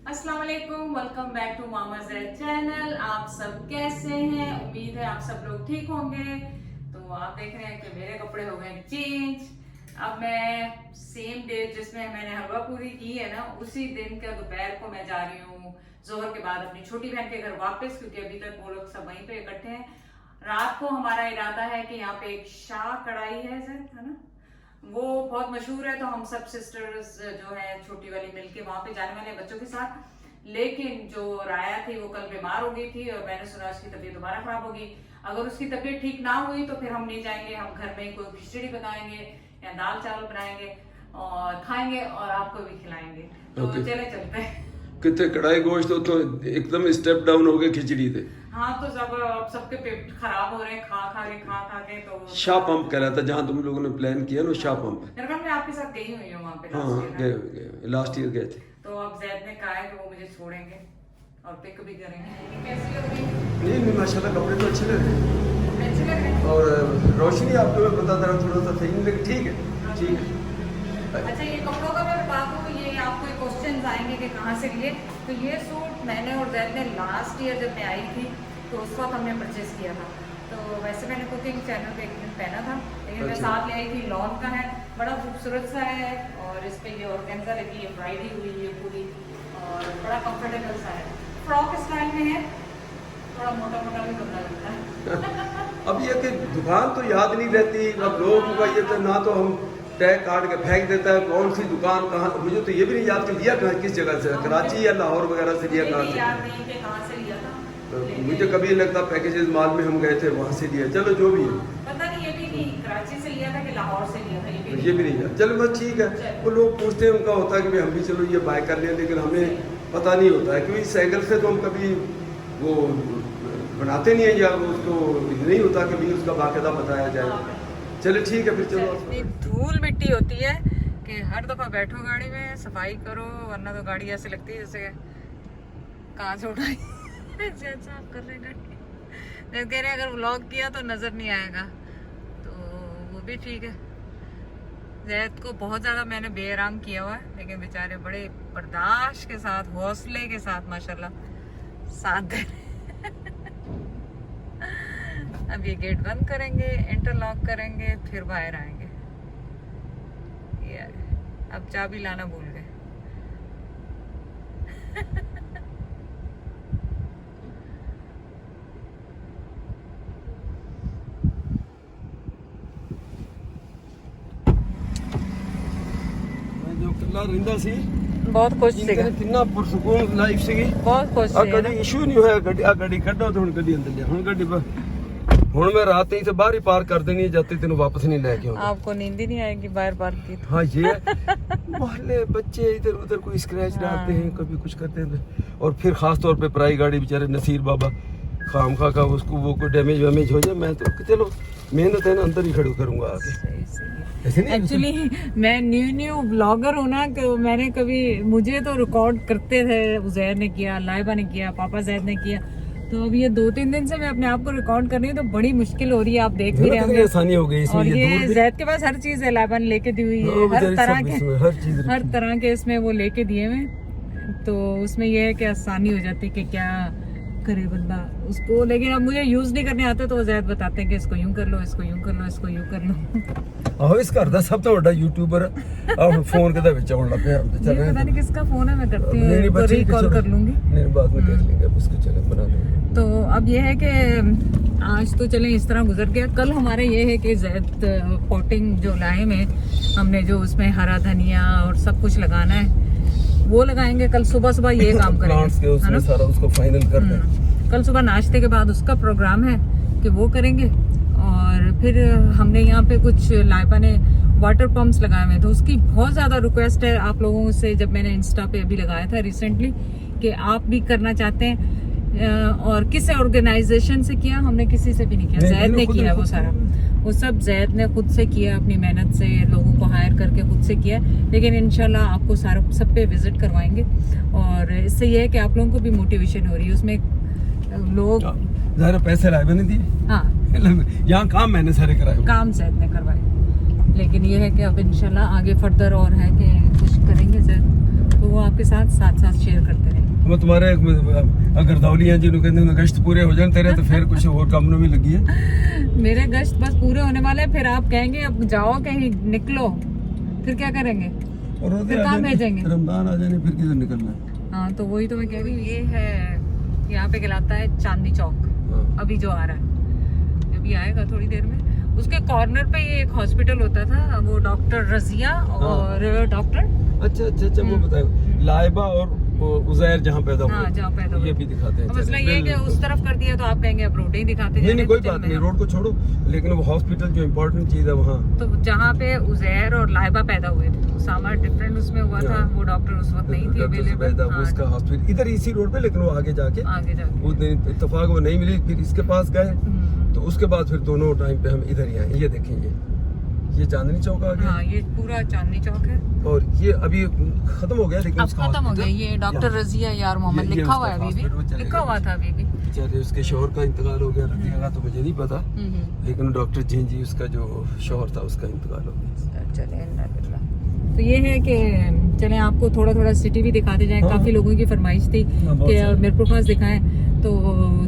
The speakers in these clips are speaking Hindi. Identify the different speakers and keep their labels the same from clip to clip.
Speaker 1: अस्सलाम वालेकुम, welcome back to Mama Zaid channel. आप सब कैसे हैं? उम्मीद है आप सब लोग ठीक होंगे। तो आप देख रहे हैं कि मेरे कपड़े हो गए चेंज। अब मैं सेम डे जिसमें मैंने हलवा पूरी की है ना, उसी दिन का दोपहर को मैं जा रही हूँ जोहर के बाद अपनी छोटी बहन के घर वापस, क्योंकि अभी तक वो लोग सब वहीं पे इकट्ठे हैं। रात को हमारा इरादा है कि यहाँ पे एक शाह कढ़ाई है ना, वो बहुत मशहूर है। तो हम सब सिस्टर्स जो है छोटी वाली मिलके वहां पे जाने वाले बच्चों के साथ। लेकिन जो राया थी वो कल बीमार हो गई थी और मैंने सुना उसकी तबीयत दोबारा खराब होगी। अगर उसकी तबीयत ठीक ना हुई तो फिर हम नहीं जाएंगे, हम घर में कोई खिचड़ी पकाएंगे या दाल चावल बनाएंगे और खाएंगे और आपको भी खिलाएंगे। तो चले चलते हैं।
Speaker 2: कितने कढ़ाई गोश्त तो एकदम स्टेप डाउन हो गए खिचड़ी थे।
Speaker 1: हाँ, तो अब सबके पेट खराब हो रहे हैं खा के तो
Speaker 2: शाह पंप कह रहा था जहाँ तुम लोगों ने प्लान किया ना, शाह पंप।
Speaker 1: मेरे ख्याल में आपके साथ गई हुई हूँ वहाँ पे।
Speaker 2: हाँ, गए लास्ट ईयर गए थे।
Speaker 1: तो अब जैद ने कहा है कि वो मुझे छोड़ेंगे और पिक भी करेंगे। कैसी लग रही है?
Speaker 2: नहीं माशाल्लाह कपड़े तो अच्छे लग रहे
Speaker 1: अच्छे लग रहे हैं।
Speaker 2: और रोशनी आपको मैं बता रहा थोड़ा सा सही लेकिन ठीक है, ठीक है।
Speaker 1: अच्छा, ये कपड़ों का मैं बता दूँ, ये आपको क्वेश्चन आएंगे कि कहाँ से लिए। तो ये सूट मैंने और जैद ने लास्ट ईयर जब मैं आई थी तो उस वक्त हमने परचेज किया था। तो वैसे मैंने कुकिंग चैनल पे एक दिन पहना था, लेकिन मैं साथ ले आई थी। लॉन का है, बड़ा खूबसूरत सा है और इस पे ये ऑर्गेन्जा लगी है, एम्ब्रॉयडरी हुई है पूरी और बड़ा कंफर्टेबल सा है। फ्रॉक स्टाइल में है, थोड़ा मोटा मोटा भी बंदा लगता है।
Speaker 2: अब ये कि दुकान तो याद नहीं रहती। अब लोगों का ये तो ना तो हम टैग काट के फेंक देता है कौन सी दुकान कहाँ। मुझे तो ये भी नहीं याद कि लिया कहाँ, किस जगह से, कराची या लाहौर वगैरह से लिया कहाँ से।
Speaker 1: याद नहीं कि कहाँ से लिया था।
Speaker 2: तो मुझे कभी लगता पैकेजेस माल में हम गए थे वहाँ से लिया। चलो जो भी है,
Speaker 1: पता नहीं, ये भी नहीं कराची से लिया था कि लाहौर से लिया था,
Speaker 2: ये भी नहीं है। चलो बस ठीक है। वो लोग पूछते हैं, उनका होता है कि भाई हम भी चलो ये बाय कर लें, लेकिन हमें पता नहीं होता है क्योंकि साइकिल से तो हम कभी वो बनाते नहीं है या उसको नहीं होता कि भाई उसका बाकायदा बताया जाए। चलो ठीक है फिर चलो।
Speaker 1: इतनी धूल मिट्टी होती है कि हर दफा बैठो गाड़ी में सफाई करो, वरना तो गाड़ी ऐसे लगती है जैसे कांच उठाई साफ कर रहे गाड़ी। कह रहे अगर व्लॉग किया तो नजर नहीं आएगा, तो वो भी ठीक है। जैद को बहुत ज्यादा मैंने बेआराम किया हुआ है, लेकिन बेचारे बड़े बर्दाश्त के साथ, हौसले के साथ माशाल्लाह साथ दे। अब ये गेट बंद करेंगे, इंटरलॉक करेंगे, फिर बाहर आएंगे। यार अब चाबी लाना भूल गए।
Speaker 2: जो कल्ला रिंदा सी
Speaker 1: बहुत खुश थे,
Speaker 2: कितना पुरसकून लाइफ सी
Speaker 1: बहुत खुश
Speaker 2: आ कभी इशू नहीं होया। गड्डी आ गड्डी कड्डो तो हुन गड्डी अंदर लिया। हुन गड्डी हुन मैं रात ही से बाहर ही पार्क कर देनी है, जाते तेन वापस नहीं लेके आऊंगा।
Speaker 1: आपको नींद ही नहीं आएगी बाहर पार्क की तो।
Speaker 2: हाँ ये मोहल्ले बच्चे इधर उधर कोई स्क्रैच डालते हैं, कभी कुछ करते हैं। और फिर खास तौर पे पराई गाड़ी बेचारे नसीर बाबा खाम खा का उसको वो कोई डैमेज वैमेज हो जाए, मैं तो चलो मेहनत है ना अंदर ही खड़ी करूंगा आगे।
Speaker 1: एक्चुअली मैं न्यू ब्लॉगर हूँ ना, कि मैंने कभी, मुझे तो रिकॉर्ड करते थे, उजैर ने किया, लाइबा ने किया, पापा जैद ने किया। तो अब ये 2-3 दिन से मैं अपने आप को रिकॉर्ड कर रही हूँ, तो बड़ी मुश्किल हो रही है। आप देख भी रहे होंगे
Speaker 2: आसानी हो गई इसमें।
Speaker 1: और ये जैद के पास हर चीज है, लाइबा ने लेके दी हुई है, हर तरह के इसमें वो लेके दिए हुए। तो उसमें ये है कि आसानी हो जाती है कि क्या करे बंदा उसको। लेकिन अब मुझे यूज नहीं करने आता, तो जैद बताते हैं कि इसको यूं कर लो, इसको यूं कर लो, इसको यूं कर लो।
Speaker 2: ਆਹੋ ਇਸ ਘਰ ਦਾ ਸਭ ਤੋਂ ਵੱਡਾ ਯੂਟਿਊਬਰ ਆ ਹੁਣ ਫੋਨ ਕਿਹਦਾ ਵਿੱਚ ਆਉਣ ਲੱਗ ਪਿਆ।
Speaker 1: पता नहीं किसका फोन है, मैं करती हूँ, रिकॉल कर लूंगी।
Speaker 2: नहीं बाद में देख लेंगे उसको, चले बना देंगे।
Speaker 1: तो अब ये है कि आज तो चले इस तरह गुजर गया। कल हमारे ये है कि जैद पॉटिंग जो लाए में हमने, जो उसमें हरा धनिया और सब कुछ लगाना है वो लगाएंगे। कल सुबह ये काम करेंगे, उसमें
Speaker 2: सारा उसको फाइनल कर दें।
Speaker 1: कल सुबह नाश्ते के बाद उसका प्रोग्राम है कि वो करेंगे। और फिर हमने यहाँ पे कुछ लाइबा ने वाटर पंप्स लगाए हुए, तो उसकी बहुत ज़्यादा रिक्वेस्ट है आप लोगों से। जब मैंने इंस्टा पे अभी लगाया था रिसेंटली कि आप भी करना चाहते हैं, और किस ऑर्गेनाइजेशन से किया, हमने किसी से भी नहीं किया, जैद ने किया वो सारा। वो सब जैद ने खुद से किया, अपनी मेहनत से, लोगों को हायर करके खुद से किया। लेकिन इंशाल्लाह आपको सारा सब पे विजिट करवाएंगे, और इससे ये है कि आप लोगों को भी मोटिवेशन हो रही है। उसमें लोग
Speaker 2: ज़रा पैसे लाए नहीं दिए,
Speaker 1: हाँ
Speaker 2: यहाँ काम मैंने सारे कराए,
Speaker 1: काम जैद ने करवाए। लेकिन ये है कि अब इंशाल्लाह आगे फर्दर और है कि कुछ करेंगे जैद। तो वो आपके साथ साथ साथ शेयर करते रहेंगे।
Speaker 2: वो तुम्हारे अगर दौलियां जिन्हों कहते हैं गश्त पूरे हो जाए तेरे तो फिर कुछ और काम में लगी है।
Speaker 1: मेरे गश्त बस पूरे होने वाले हैं, फिर आप कहेंगे अब जाओ कहीं निकलो, फिर क्या करेंगे?
Speaker 2: और
Speaker 1: फिर कहाँ भेजेंगे?
Speaker 2: रमजान आ जाने फिर किधर निकलना है?
Speaker 1: हाँ तो वही तो मैं कह रही हूँ। ये है यहाँ पे कहलाता है चांदनी चौक।
Speaker 2: हाँ।
Speaker 1: अभी जो आ रहा है, अभी आएगा थोड़ी देर में। उसके कॉर्नर पे ये एक हॉस्पिटल होता था, वो डॉक्टर रजिया और डॉक्टर
Speaker 2: अच्छा वो बताओ लाइबा और उजैर जहाँ पैदा हुए।
Speaker 1: हाँ, जहाँ पैदा हुए।
Speaker 2: ये भी दिखाते हैं।
Speaker 1: मसला ये है कि उस तरफ कर दिया तो आप कहेंगे अब रोड ही दिखाते
Speaker 2: नहीं कोई बात नहीं, रोड को छोड़ो, लेकिन वो हॉस्पिटल जो इम्पोर्टेंट चीज है वहाँ
Speaker 1: तो जहाँ पे उजैर और लाइबा पैदा हुए थे, उसामा डिफरेंट उसमें हुआ था। वो डॉक्टर उस वक्त नहीं थी अवेलेबल।
Speaker 2: उसका हॉस्पिटल इधर इसी रोड पे, लेकिन वो आगे जाके वो दिन इत्तेफाक वो नहीं मिली, फिर इसके पास गए तो उसके बाद फिर दोनों टाइम पे हम इधर ही आए। ये देखेंगे ये चांदनी चौक आ गया।
Speaker 1: हाँ, ये पूरा चांदनी चौक है
Speaker 2: और ये अभी खत्म हो गया, लेकिन
Speaker 1: अब खत्म हो गया। ये डॉक्टर रजिया यार मोहम्मद लिखा हुआ है, अभी भी लिखा हुआ था अभी भी।
Speaker 2: बेचारे उसके शोहर का इंतकाल हो गया, रजिया का तो मुझे नहीं पता, लेकिन डॉक्टर जी उसका जो शोहर था उसका इंतकाल हो गया।
Speaker 1: चले तो ये है कि चले आपको थोड़ा थोड़ा सिटी भी दिखाते जाए। काफी लोगों की फरमाइश थी कि मीरपुर पास दिखाएं, तो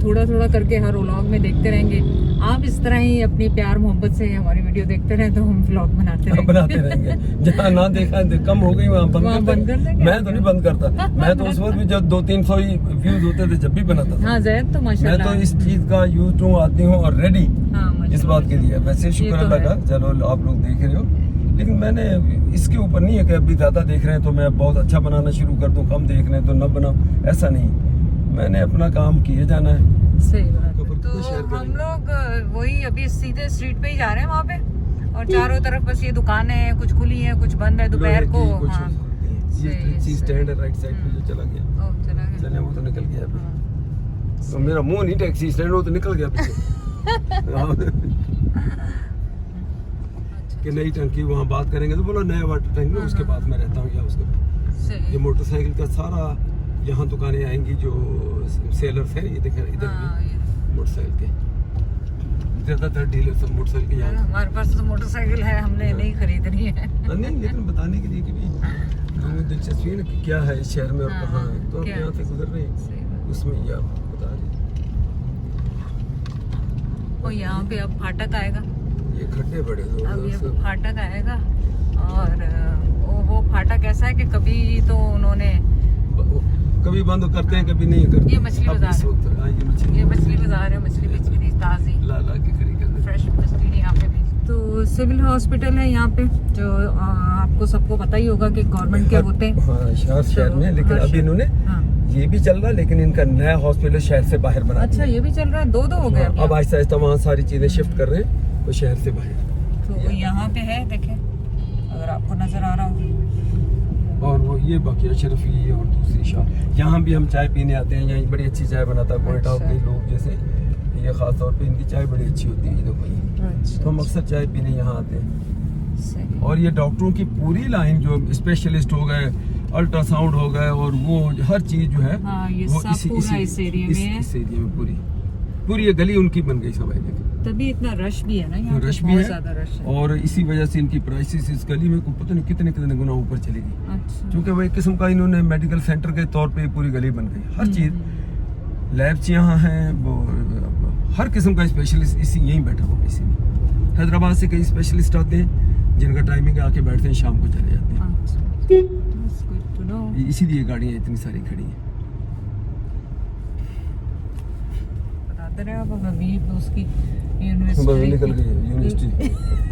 Speaker 1: थोड़ा थोड़ा करके हर व्लॉग में देखते रहेंगे। आप इस तरह ही अपनी प्यार मोहब्बत से हमारी वीडियो देखते रहे तो हम व्लॉग बनाते रहेंगे।
Speaker 2: जहाँ ना देखा कम हो गई वहाँ बंद कर देंगे। मैं तो नहीं बंद करता, मैं तो उस वक्त भी जब 200-300 ही व्यूज होते थे जब भी बनाता था।
Speaker 1: हाँ ज़ैद तो माशाल्लाह
Speaker 2: मैं तो इस चीज का यूज हूँ, आती हूँ और रेडी इस बात के लिए। वैसे शुक्र अल्लाह का, चलो आप लोग देख रहे हो, लेकिन मैंने इसके ऊपर नहीं है कि अभी ज्यादा देख रहे हैं तो मैं बहुत अच्छा बनाना शुरू कर दूं, कम देख रहे हैं तो न बनाऊं, ऐसा नहीं। मैंने अपना काम किए जाना है।
Speaker 1: सही बात है। तो हम लोग वही अभी सीधे स्ट्रीट पे ही जा रहे हैं वहाँ पे, और चारों तरफ बस ये दुकानें हैं, कुछ खुली हैं कुछ बंद है दोपहर को। हाँ,
Speaker 2: ये स्टैंड है राइट साइड पे जो चला गया, चले वो तो निकल गया अभी। तो मेरा मुंह नहीं टैक्सी स्टैंड, वो तो निकल गया पीछे। कि नई टंकी वहाँ बात करेंगे तो बोलो नया वाटर टैंक में, उसके बाद मैं रहता हूँ या उसके बाद। ये मोटरसाइकिल का सारा यहाँ दुकानें आएंगी जो सेलर्स हैं, ये देखें इधर भी मोटरसाइकिल के ज्यादातर डीलर सब मोटरसाइकिल के यहाँ।
Speaker 1: हमारे पास तो मोटरसाइकिल है, हमने नहीं खरीदनी है।
Speaker 2: नहीं, लेकिन बताने के लिए कि भी दिलचस्पी है ना कि क्या है इस शहर में और कहाँ है, तो हम यहाँ से गुजर रहे हैं उसमें ये आपको बता रही।
Speaker 1: और यहाँ पे अब फाटक आएगा,
Speaker 2: ये खड्डे बड़े
Speaker 1: अब ये फाटक आएगा। और वो फाटक ऐसा है कि कभी तो उन्होंने
Speaker 2: कभी बंद करते हैं कभी नहीं करते।
Speaker 1: ये मछली बाजार, ये मछली बाजार है, मछली बेच रही ताजी
Speaker 2: ला के खरीद कर
Speaker 1: फ्रेश मछली यहाँ पे भी। तो सिविल हॉस्पिटल है यहाँ पे, जो आपको सबको पता ही होगा कि गवर्नमेंट के होते हैं।
Speaker 2: हाँ, शहर में, लेकिन अभी इन्होंने ये भी चल रहा है, लेकिन इनका नया हॉस्पिटल शहर से बाहर बना।
Speaker 1: अच्छा, ये भी चल रहा है, दो हो गया।
Speaker 2: अब आहिस्ता आहिस्ता वहाँ सारी चीजें शिफ्ट कर रहे हैं वो शहर से बाहर।
Speaker 1: तो यहाँ पे है, देखें अगर आपको नजर आ रहा हो।
Speaker 2: और वो ये बाकी अशरफी और दूसरी शॉप, यहाँ भी हम चाय पीने आते हैं। यहाँ बड़ी अच्छी चाय बनाता है कोयटा के लोग, जैसे ये खास तौर पे इनकी चाय बड़ी अच्छी होती है। देखो ये तो हम अक्सर चाय पीने यहाँ आते हैं। और ये डॉक्टरों की पूरी लाइन जो स्पेशलिस्ट हो गए, अल्ट्रासाउंड हो गए, और वो हर चीज जो है वो इस एरिया में पूरी ये गली उनकी बन गई सब है।
Speaker 1: तभी इतना रश भी है ना यहाँ,
Speaker 2: रश भी है, और इसी वजह से इनकी प्राइसेस इस गली में पता नहीं कितने गुना ऊपर चली गई।
Speaker 1: अच्छा।
Speaker 2: क्योंकि वो एक किस्म का इन्होंने मेडिकल सेंटर के तौर पे पूरी गली बन गई। हर चीज, लैब्स यहाँ हैं, वो हर किस्म का स्पेशलिस्ट इसी यहीं बैठा हुआ। इसी में हैदराबाद से कई स्पेशलिस्ट आते हैं जिनका टाइमिंग आके बैठते हैं, शाम को चले जाते हैं। इसीलिए गाड़ियाँ इतनी सारी खड़ी हैं।
Speaker 1: अभी उसकी
Speaker 2: निकल गई यूनिवर्सिटी,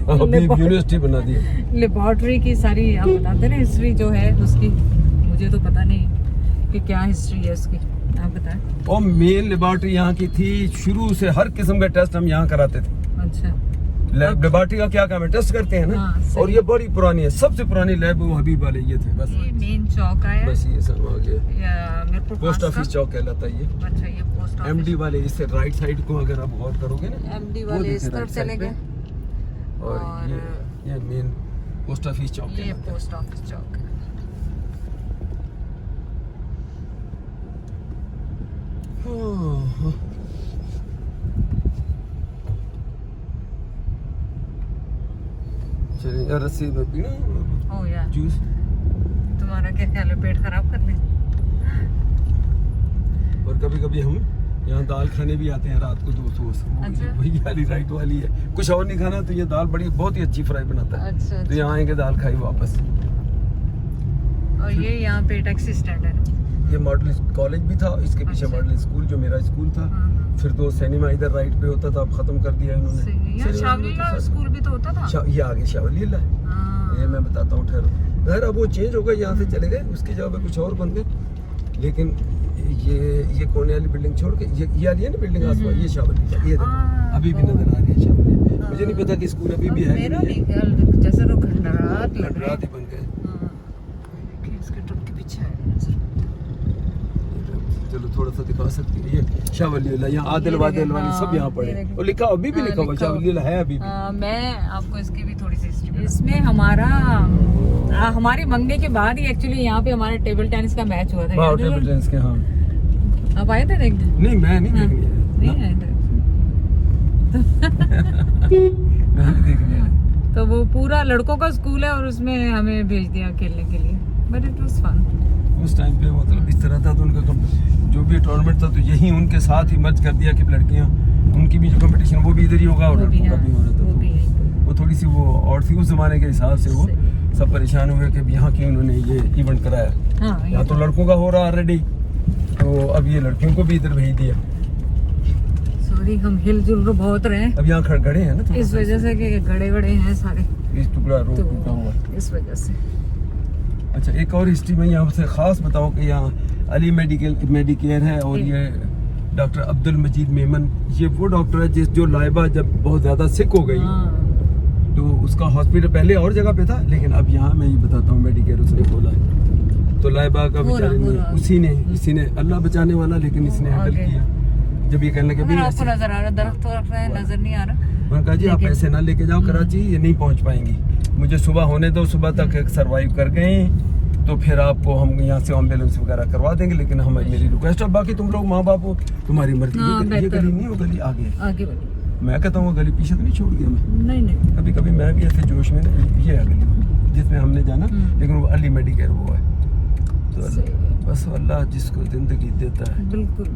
Speaker 2: अभी यूनिवर्सिटी बना दी।
Speaker 1: लेबोरेटरी की सारी आप बताते ना हिस्ट्री जो है उसकी, मुझे तो पता नहीं कि क्या हिस्ट्री है उसकी, आप बताएं।
Speaker 2: और मेन लेबोरेटरी यहाँ की थी शुरू से, हर किस्म के टेस्ट हम यहाँ कराते थे।
Speaker 1: अच्छा,
Speaker 2: लेबोरेटरी का क्या काम है, टेस्ट करते हैं ना। और ये बड़ी पुरानी है, सबसे पुरानी लैब वो हबीब वाले ये थे। बस
Speaker 1: ये मेन चौक है,
Speaker 2: बस ये सब आ गया, पोस्ट ऑफिस चौक कहलाता है ये।
Speaker 1: अच्छा, ये पोस्ट ऑफिस।
Speaker 2: एमडी वाले इससे राइट साइड को अगर आप गौर करोगे ना,
Speaker 1: एमडी वाले इस तरफ चले गए,
Speaker 2: और ये मेन पोस्ट ऑफिस चौक है।
Speaker 1: ये पोस्ट ऑफिस चौक है।
Speaker 2: चलिए यार, रस्सी में पीना
Speaker 1: ओह यार
Speaker 2: जूस।
Speaker 1: तो तुम्हारा क्या ख्याल है, पेट खराब करने?
Speaker 2: और कभी कभी हम यहाँ दाल खाने भी आते हैं रात को दोस्तों।
Speaker 1: अच्छा।
Speaker 2: वही वाली राइट वाली है, कुछ और नहीं खाना तो ये दाल बड़ी बहुत ही अच्छी फ्राई बनाता है।
Speaker 1: अच्छा,
Speaker 2: तो यहाँ आएंगे दाल खाई वापस।
Speaker 1: और ये यहाँ पे टैक्सी स्टैंड है ना?
Speaker 2: ये मॉडल कॉलेज भी था, इसके पीछे
Speaker 1: अच्छा।
Speaker 2: मॉडल स्कूल जो मेरा स्कूल था। फिर तो सिनेमा इधर राइट पे होता था, अब खत्म कर दिया इन्होंने।
Speaker 1: यहाँ
Speaker 2: सिनेमा भी
Speaker 1: शावलीला
Speaker 2: होता था।
Speaker 1: स्कूल भी तो होता था।
Speaker 2: ये आगे शावलीला है।
Speaker 1: हाँ।
Speaker 2: ये मैं बताता हूँ ठहरो। खैर अब वो चेंज हो गए, यहाँ से चले गए, उसकी जगह पे कुछ और बन गए। लेकिन ये कोने वाली बिल्डिंग छोड़ के ये वाली है ना बिल्डिंग आसपास, ये शावलीला। ये देखो अभी भी नजर आ रही है शावलीला। मुझे नहीं पता कि स्कूल अभी भी है कि
Speaker 1: मेरा
Speaker 2: नहीं
Speaker 1: नहीं ख्याल, जैसे तो खंडरात लग रहा
Speaker 2: रात ही बन गए।
Speaker 1: है। इसके टुक के पीछे है।
Speaker 2: चलो थोड़ा सा दिखा सकती है ये शावलीला। यहाँ आदिल वादिल वाली सब यहाँ पड़े
Speaker 1: ये
Speaker 2: और लिखा अभी भी लिखा हुआ शावलीला है अभी भी।
Speaker 1: मैं आपको इसकी भी थोड़ी सी हिस्ट्री, इसमें हमारी मंगनी के बाद ही एक्चुअली यहाँ पे हमारा टेबल टेनिस का मैच हुआ था।
Speaker 2: वाह, टेबल टेनिस के। हाँ
Speaker 1: आप आए थे देखने?
Speaker 2: नहीं मैं नहीं देखनी है।
Speaker 1: नहीं आए थे।
Speaker 2: मैं नहीं देखनी है।
Speaker 1: तो वो पूरा लड़कों का स्कूल है और उसमें हमें भेज दिया खेलने के लिए, बट इट वाज फन।
Speaker 2: उस टाइम पे मतलब इस तरह था तो उनका जो भी टूर्नामेंट था तो यही उनके साथ ही मर्ज कर दिया कि लड़कियां उनकी भी जो कंपटीशन वो भी इधर ही होगा और लड़कों का भी हो रहा था। वो थोड़ी सी वो और थी उस जमाने के हिसाब से, वो सब परेशान हुए कि यहाँ क्यों उन्होंने ये इवेंट कराया। यहाँ तो लड़कों का हो रहा ऑलरेडी, तो अब ये लड़कियों को भी इधर भेज दिया।
Speaker 1: सॉरी, हम हिलजुल बहुत रहे हैं
Speaker 2: अब यहाँ खड़े हैं ना
Speaker 1: इस वजह से कि गड़े गड़े हैं सारे,
Speaker 2: इस टुकड़ा रोड
Speaker 1: तो
Speaker 2: टूटा हुआ।
Speaker 1: इस वजह से।
Speaker 2: अच्छा, एक और हिस्ट्री में यहाँ से खास बताऊं कि यहाँ अली मेडिकेयर है और ये डॉक्टर अब्दुल मजीद मेमन, ये वो डॉक्टर है जो लाइबा जब बहुत ज़्यादा सिक हो गई तो उसका हॉस्पिटल पहले और जगह पे था, लेकिन अब यहाँ मैं ये बताता हूँ मेडिकेयर उसने खोला है। तो लाइबा का बेचारे ने इसी ने अल्लाह बचाने वाला, लेकिन इसने हैंडल किया। जब ये कहने लगे भाई
Speaker 1: आपको नजर आ रहा, दरख्त तो रख रहे हैं, नजर नहीं आ रहा।
Speaker 2: मैंने कहा जी आप ऐसे ना लेके जाओ कराची, ये नहीं पहुंच पाएंगी, मुझे सुबह होने दो, सुबह तक सरवाइव कर गए तो फिर आपको हम यहाँ से एम्बुलेंस वगैरह करवा देंगे, लेकिन हम मेरी रिक्वेस्ट है, बाकी तुम लोग माँ बाप हो, तुम्हारी मर्जी। ये गली नहीं, वो गली आगे मैं कहता हूँ गली पीछे तो नहीं छोड़ दिया मैं। नहीं कभी कभी मैं भी ऐसे जोश में ये है गली जिसमें हमने जाना, लेकिन वो अली मेडिकेयर वो है। तो बस अल्लाह जिसको जिंदगी देता है
Speaker 1: बिल्कुल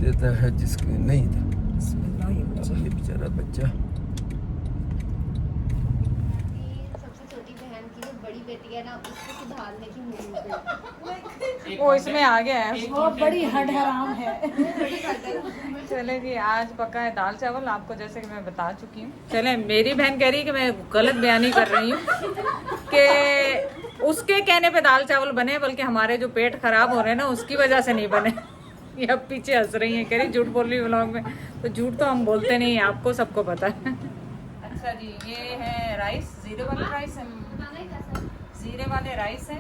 Speaker 2: देता है, जिसको नहीं देता। ये बेचारा बच्चा
Speaker 1: वो इसमें आ गया है, वो बड़ी हड हराम है। चले जी, आज पका है दाल चावल, आपको जैसे कि मैं बता चुकी हूँ। चले, मेरी बहन कह रही है कि मैं गलत बयानी कर रही हूँ कि उसके कहने पे दाल चावल बने, बल्कि हमारे जो पेट खराब हो रहे हैं ना उसकी वजह से नहीं बने। ये अब पीछे हंस रही है, कह रही झूठ बोल रही व्लॉग में। तो झूठ तो हम बोलते नहीं है, आपको सबको पता है। अच्छा जी, ये है राइस, जीरे वाले राइस है, जीरे वाले राइस है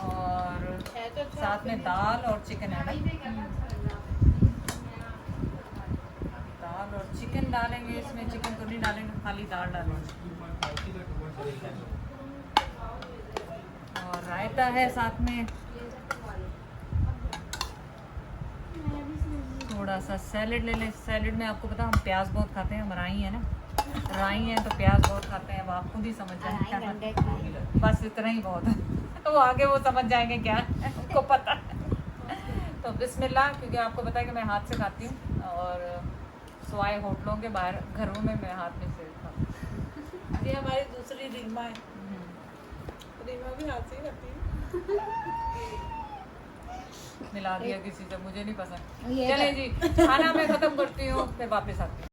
Speaker 1: और साथ में दाल और चिकन है ना। दाल और चिकन डालेंगे इसमें, चिकन तो नहीं डालेंगे, खाली दाल डालेंगे। और रायता है साथ में, थोड़ा सा सैलेड ले लें। सैलेड में आपको पता हम प्याज बहुत खाते हैं, हम राई है ना, राई है तो प्याज बहुत खाते हैं। अब आप खुद ही समझ जाएंगे, बस इतना ही बहुत है। तो आगे वो समझ जाएंगे क्या उनको पता है। तो बिस्मिल्लाह, क्योंकि आपको पता है कि मैं हाथ से खाती हूँ और स्वाए होटलों के बाहर, घरों में मैं हाथ में से खाती हूँ।
Speaker 3: ये हमारी दूसरी रीमा है, रीमा भी हाथ से ही खाती है।
Speaker 1: मिला दिया किसी से, मुझे नहीं पसंद। चलें जी, खाना मैं खत्म करती हूँ, फिर वापस आती हूँ।